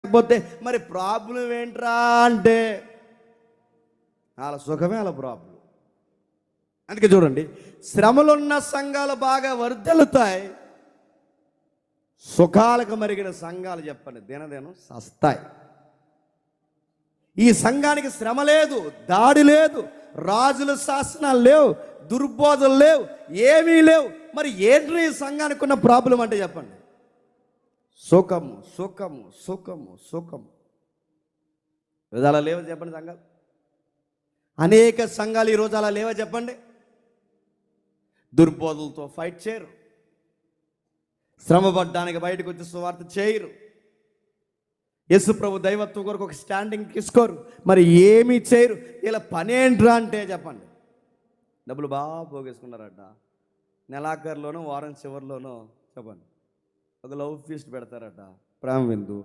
లేకపోతే మరి ప్రాబ్లం ఏంట్రా అంటే వాళ్ళ సుఖమే వాళ్ళ ప్రాబ్లం. అందుకే చూడండి, శ్రమలున్న సంఘాలు బాగా వర్ధిల్లుతాయి, సుఖాలకు మరిగిన సంఘాలు చెప్పండి దినదినం సస్తాయి. ఈ సంఘానికి శ్రమ లేదు, దాడి లేదు, రాజుల శాసనాలు లేవు, దుర్బోధలు లేవు, ఏమీ లేవు. మరి ఏంటి ఈ సంఘానికి ఉన్న ప్రాబ్లం అంటే చెప్పండి? సుఖము సుఖము సుఖము సుఖము. అలా లేవు చెప్పండి సంఘాలు. అనేక సంఘాలు ఈరోజు అలా లేవా చెప్పండి? దుర్బోధలతో ఫైట్ చేయరు, శ్రమపడ్డానికి బయటకు వచ్చి సువార్త చేయరు, యేసు ప్రభు దైవత్వం కొరకు ఒక స్టాండింగ్ తీసుకోరు, మరి ఏమీ చేయరు. ఇలా పనేంట్రా అంటే చెప్పండి? డబ్బులు బాగా పోగేసుకున్నారట, నెలాఖరులోనో వారం చివరిలోనో చెప్పండి ఒక లవ్ ఫీస్ట్ పెడతారట, ప్రేమ విందు,